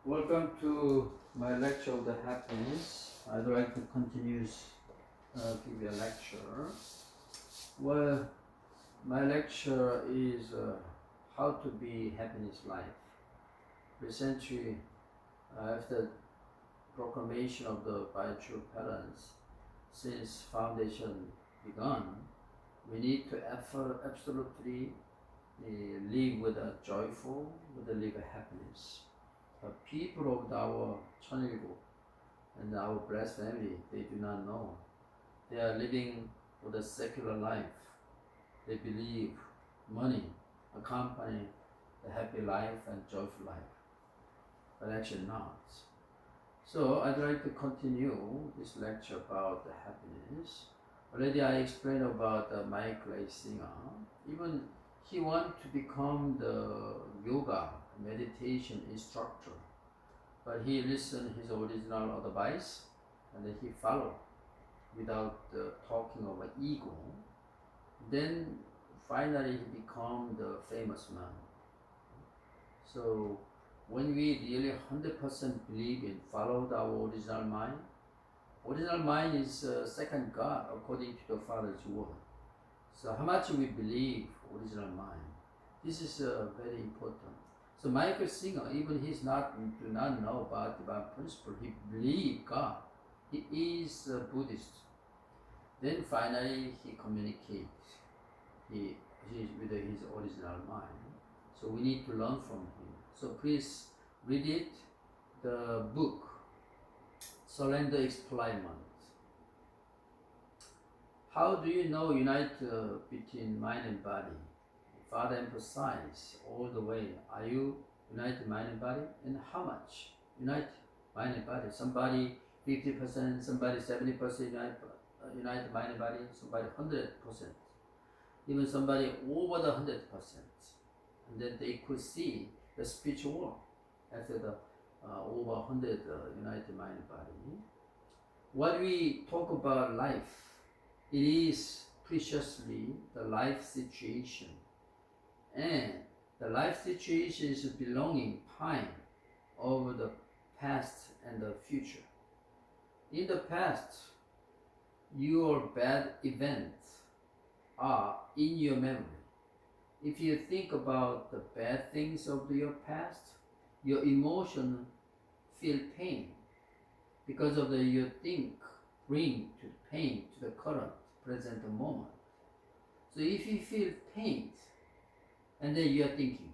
Welcome to my lecture of the happiness. I'd like to continue give you a lecture. Well, my lecture is how to be happiness life. Recently, after proclamation of the Biotrue Parents, since foundation begun, we need to absolutely live with a joyful, with a live a happiness. The people of our Cheonilgu and our blessed family, they do not know. They are living for the secular life. They believe money accompany the happy life and joyful life, but actually not. So I'd like to continue this lecture about the happiness. Already I explained about Michael A. Singer. Even he wanted to become the yoga meditation instructor, but he listened his original advice and then he followed without talking of an ego. Then finally he become the famous man. So when we really 100% believe in follow our original mind is second God according to the Father's word. So how much we believe original mind, this is very important. So Michael Singer, even do not know about divine principle, he believe God. He is a Buddhist. Then finally he communicates with his original mind. So we need to learn from him. So please read it, the book, Surrender Experiment. How do you know unite between mind and body? Father emphasized all the way. Are you united mind and body? And how much? Unite mind and body. Somebody 50%, somebody 70% unite mind and body, somebody 100%. Even somebody over the 100%. And then they could see the spiritual after the over 100 united mind and body. What we talk about life, it is preciously the life situation. And the life situation is belonging time over the past and the future. In the past, your bad events are in your memory. If you think about the bad things of your past, your emotion feel pain because of your think bring to pain to the current present moment. So if you feel pain, and then you are thinking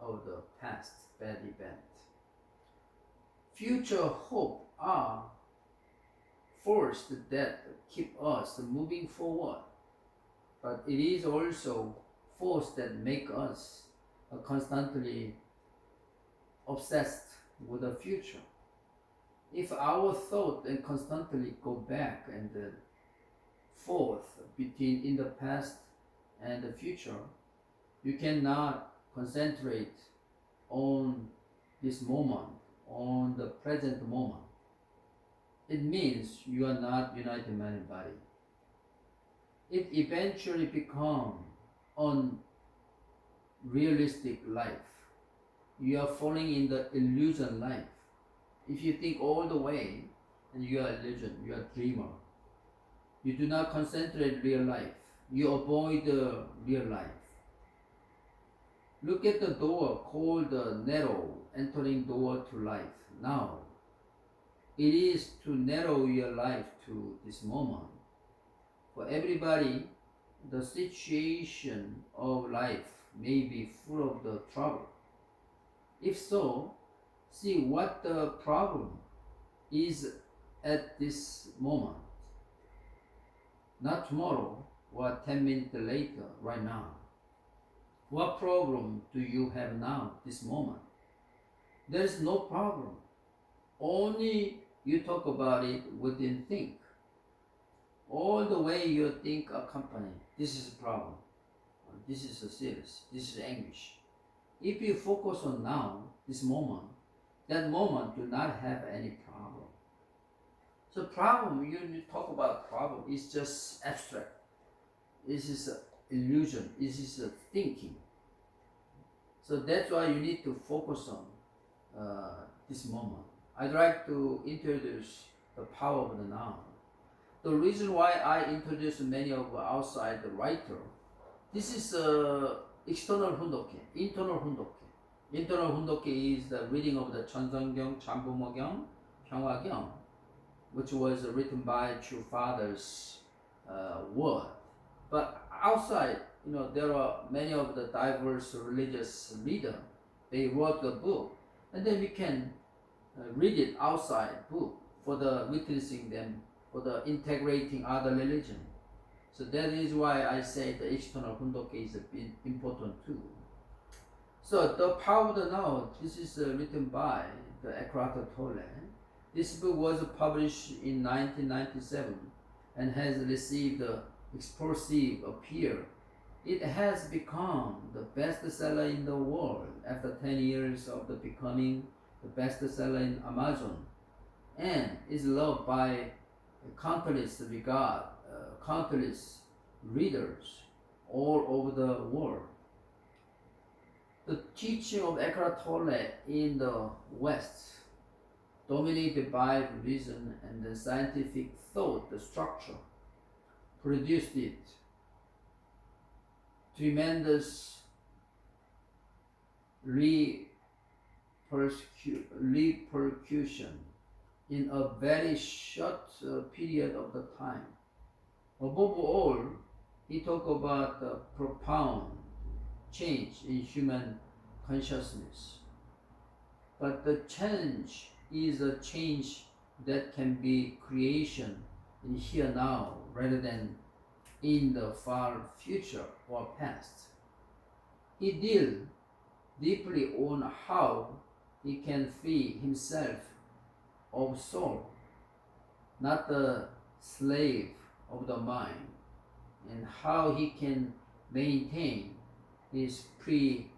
of the past bad event, future hope are force that keep us moving forward, but it is also force that make us constantly obsessed with the future. If our thought and constantly go back and forth between in the past and the future, you cannot concentrate on this moment, on the present moment. It means you are not united mind and body. It eventually becomes unrealistic life. You are falling in the illusion life. If you think all the way, and you are illusion, you are dreamer. You do not concentrate real life. You avoid the real life. Look at the door called the narrow, entering door to life. Now, it is to narrow your life to this moment. For everybody, the situation of life may be full of the trouble. If so, see what the problem is at this moment. Not tomorrow or 10 minutes later, right now. What problem do you have now, this moment? There is no problem. Only you talk about it within think. All the way you think accompany, this is a problem. This is a serious, this is anguish. If you focus on now, this moment, that moment do not have any problem. So problem, you talk about problem, is just abstract. This is an illusion, this is a thinking. So that's why you need to focus on this moment. I'd like to introduce the power of the now. The reason why I introduce many of outside the writer, this is external hundoke, internal hundoke. Internal hundoke is the reading of the Cheonseongeong, Jambumogeong, Pyeonghageong, which was written by Chu Father's word. But outside, there are many of the diverse religious leaders. They wrote the book, and then we can read it outside book for the witnessing them, for the integrating other religion. So that is why I say the external hundoke is important too. So the power of the now, this is written by the Eckhart Tolle. This book was published in 1997 and has received explosive appeal. It has become the bestseller in the world after 10 years of becoming the bestseller in Amazon, and is loved by countless readers all over the world. The teaching of Eckhart Tolle in the West, dominated by reason and the scientific thought, the structure, produced it tremendous repercussion in a very short period of the time. Above all, he talked about the profound change in human consciousness. But the change is a change that can be creation in here now rather than in the far future or past. He deals deeply on how he can free himself of soul, not the slave of the mind, and how he can maintain his preeminent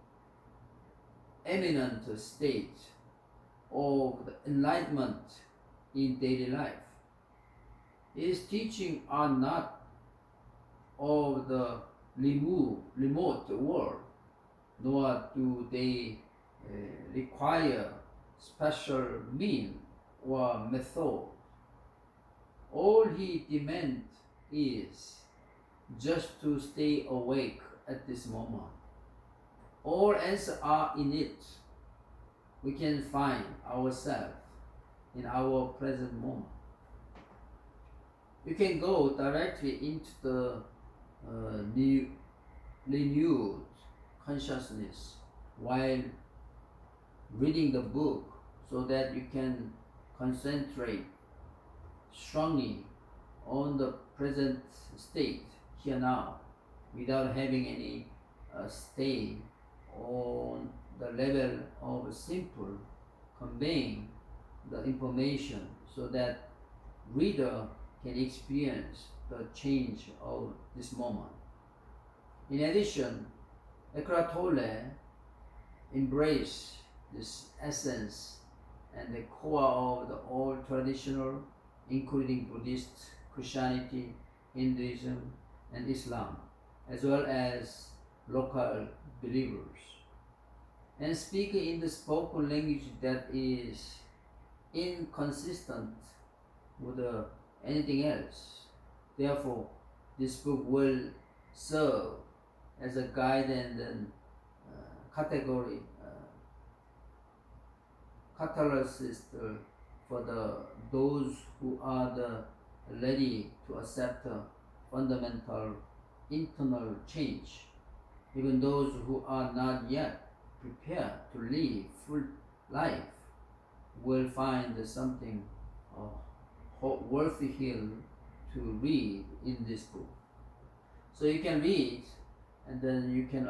state of the enlightenment in daily life. His teachings are not of the remote world, nor do they require special means or method. All he demands is just to stay awake at this moment. All answers are in it. We can find ourselves in our present moment. You can go directly into the renewed consciousness while reading the book, so that you can concentrate strongly on the present state here now without having any stay on the level of simple conveying the information, so that reader can experience the change of this moment. In addition, Eckhart Tolle embraced this essence and the core of the old traditional, including Buddhist, Christianity, Hinduism, and Islam, as well as local believers, and speak in the spoken language that is inconsistent with anything else. Therefore, this book will serve as a guide and category catalyst for those who are ready to accept fundamental internal change. Even those who are not yet prepared to live full life will find something worthwhile to read in this book. So you can read, and then you can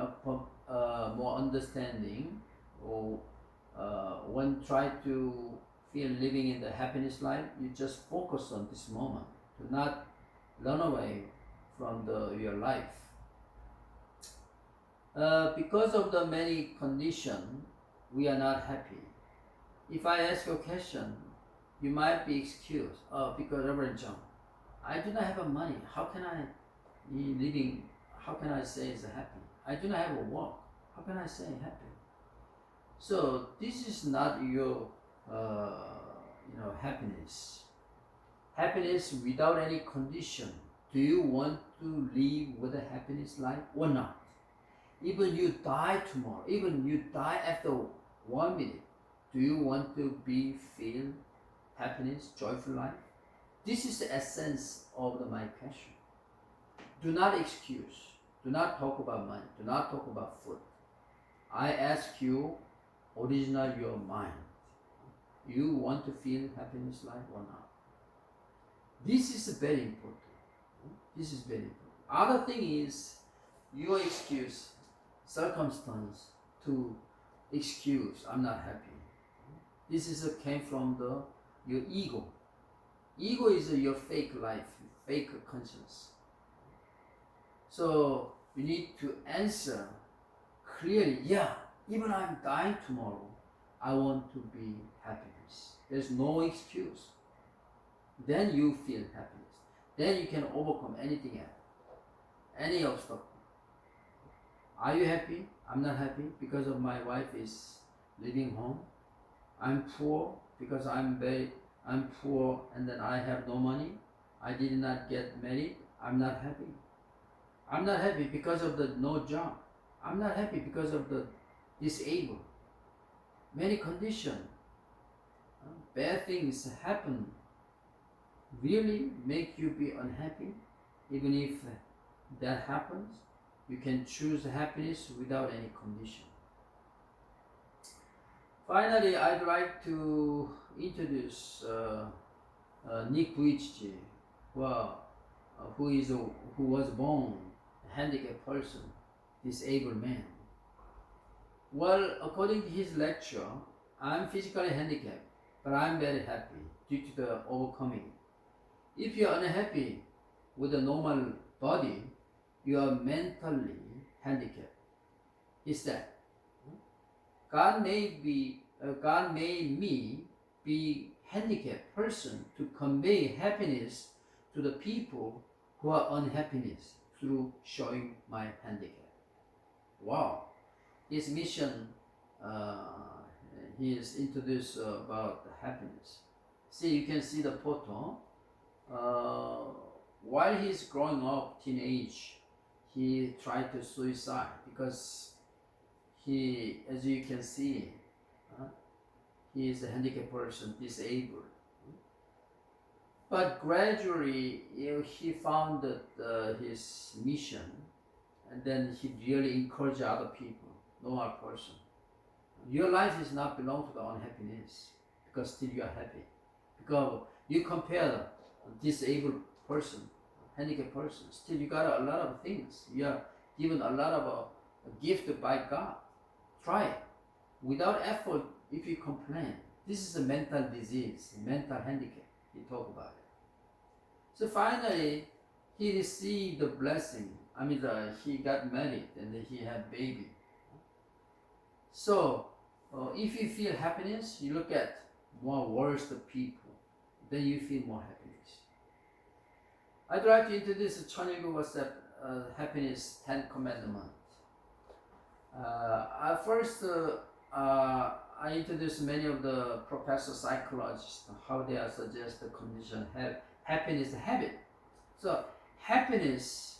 more understanding, or when try to feel living in the happiness life, you just focus on this moment to not run away from your life. Because of the many conditions, we are not happy. If I ask you a question, you might be excused. Because Reverend John, I do not have money. How can I be living? How can I say it's happy? I do not have a work. How can I say happy? So this is not your happiness. Happiness without any condition. Do you want to live with a happiness life or not? Even you die tomorrow, even you die after 1 minute, do you want to feel happiness, joyful life? This is the essence of my question. Do not excuse. Do not talk about money. Do not talk about food. I ask you, original your mind. You want to feel happiness life or not? This is very important. This is very important. Other thing is your excuse, circumstance to excuse. I'm not happy. This is came from your ego. Ego is your fake life, fake conscience. So you need to answer clearly. Yeah, even I'm dying tomorrow, I want to be happiness. There's no excuse. Then you feel happiness. Then you can overcome anything else, any obstacle. Are you happy? I'm not happy because of my wife is leaving home. I'm poor because I'm poor and then I have no money. I did not get married. I'm not happy. I'm not happy because of the no job. I'm not happy because of the disabled. Many conditions, bad things happen. Really make you be unhappy. Even if that happens, you can choose happiness without any condition. Finally, I'd like to introduce Nick Vujicic, who was born a handicapped person, disabled man. Well, according to his lecture, I'm physically handicapped, but I'm very happy due to the overcoming. If you're unhappy with a normal body, you are mentally handicapped. He said, God made me be handicapped person to convey happiness to the people who are unhappiness through showing my handicap. Wow. His mission, he is introduced about happiness. See, you can see the photo. While he's growing up, teenage, he tried to suicide because he, as you can see, he is a handicapped person, disabled. But gradually, he found that his mission, and then he really encouraged other people, normal person. Your life is not belong to the unhappiness because still you are happy. Because you compare a disabled person, handicapped person, still you got a lot of things. You are given a lot of a gift by God. Try it. Without effort, if you complain, this is a mental disease, mental handicap. He talked about it. So finally, he received the blessing. He got married and he had baby. So, if you feel happiness, you look at more worse people, then you feel more happiness. I'd like to introduce Cheonilguk Happiness 10 Commandments. First, I introduced many of the professor psychologists, how they are suggest the condition happiness habit. So happiness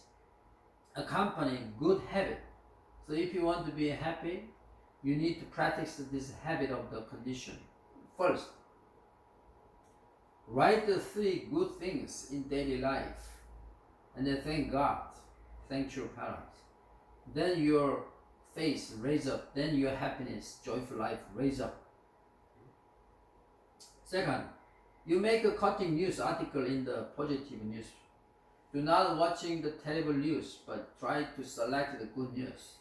accompany good habit. So if you want to be happy, you need to practice this habit of the condition. First, write the 3 good things in daily life, and then thank God, thank your parents. Then your face raise up, then your happiness, joyful life raise up. Second, you make a cutting news article in the positive news. Do not watching the terrible news, but try to select the good news.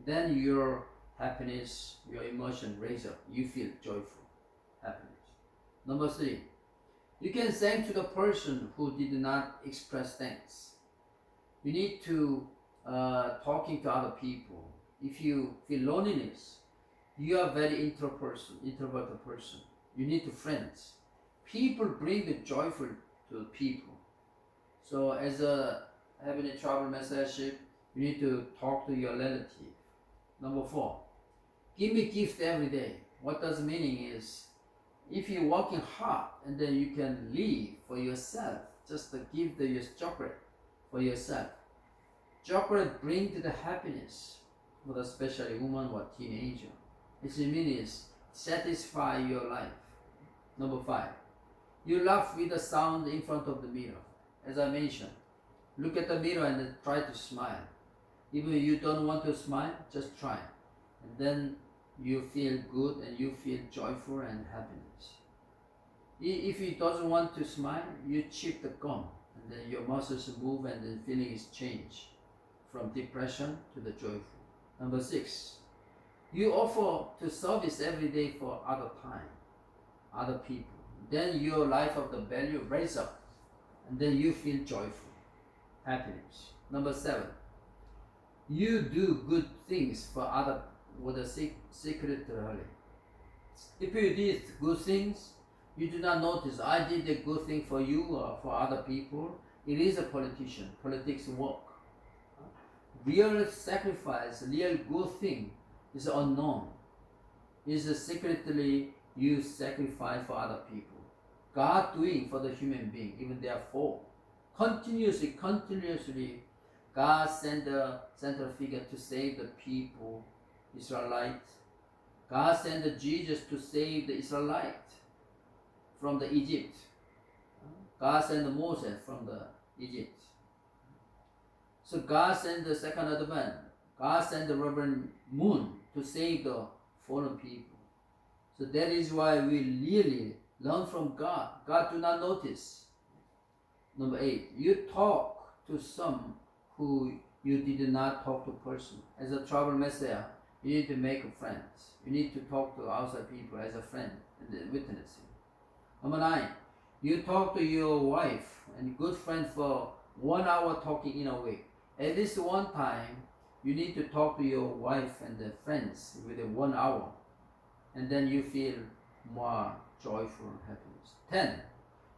Then your happiness, your emotion raise up. You feel joyful, happiness. Number 3, you can thank to the person who did not express thanks. You need to talking to other people. If you feel loneliness, you are very introverted person. You need to friends. People bring the joyful to people. So as having a travel message, you need to talk to your relative. Number 4, Give me gift every day. What does meaning is, if you're working hard and then you can live for yourself, just give the chocolate for yourself. Chocolate brings the happiness for the especially woman or teenager. Its meaning is satisfy your life. Number 5, you laugh with the sound in front of the mirror. As I mentioned, look at the mirror and then try to smile. Even if you don't want to smile, just try. And then you feel good and you feel joyful and happiness. If you doesn't want to smile, you chew the gum and then your muscles move and the feeling is changed from depression to the joyful. Number 6, you offer to service every day for other time, other people. Then your life of the value raise up and then you feel joyful, happiness. Number 7, you do good things for other with a secretly. If you did good things, you do not notice, I did a good thing for you or for other people. It is a politician. Politics work. Real sacrifice, real good thing is unknown. Is secretly you sacrifice for other people. God doing for the human being, even therefore. Continuously, God sent the central figure to save the people, Israelites. God sent Jesus to save the Israelites from the Egypt. God sent Moses from the Egypt. So God sent the second advent. God sent the Reverend Moon to save the fallen people. So that is why we really learn from God. God do not notice. Number 8, you talk to some who you did not talk to person. As a travel messiah, you need to make friends. You need to talk to outside people as a friend and witnessing. Number 9, you talk to your wife and good friend for 1 hour talking in a week. At least one time, you need to talk to your wife and the friends within 1 hour. And then you feel more joyful and happiness. 10,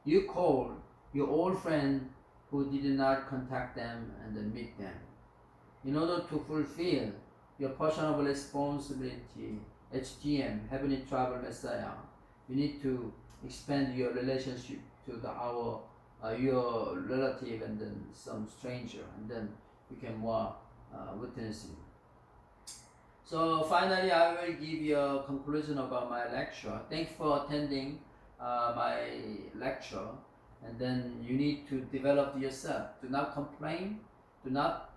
you call your old friend who did not contact them and then meet them. In order to fulfill your personal responsibility, HTM, Heavenly Travel Messiah, you need to expand your relationship to your relative and then some stranger, and then you can more witnessing. So finally, I will give you a conclusion about my lecture. Thanks for attending my lecture. And then you need to develop yourself. Do not complain. Do not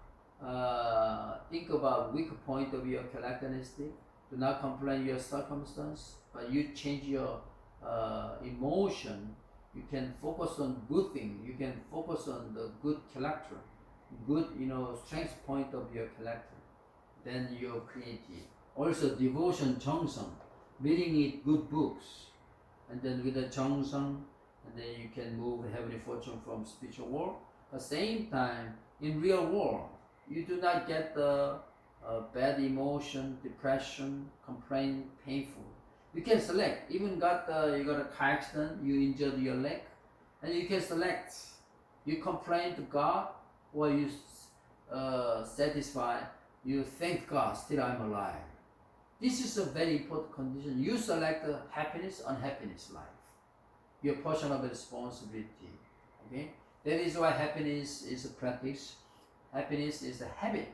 think about weak point of your characteristic. Do not complain your circumstance, but you change your emotion. You can focus on good thing. You can focus on the good character, good strength point of your character. Then you're creative. Also devotion, Jeongseong, reading it good books, and then with the Jeongseong, and then you can move heavenly fortune from spiritual world. At the same time, in real world, you do not get the bad emotion, depression, complaint, painful. You can select. Even you got a car accident, you injured your leg, and you can select. You complain to God, or you satisfy. You thank God, still I'm alive. This is a very important condition. You select the happiness, unhappiness life. Your personal responsibility. Okay? That is why happiness is a practice. Happiness is a habit.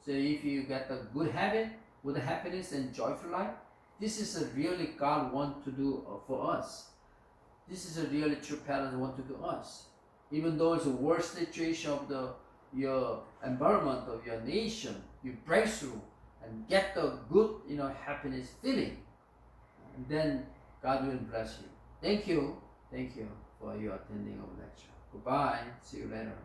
So if you get a good habit with a happiness and joyful life, this is a really God want to do for us. This is a really true pattern want to do us. Even though it's the worst situation of your environment of your nation, you break through and get the good happiness feeling, and then God will bless you. Thank you for your attending of lecture. Goodbye. See you later.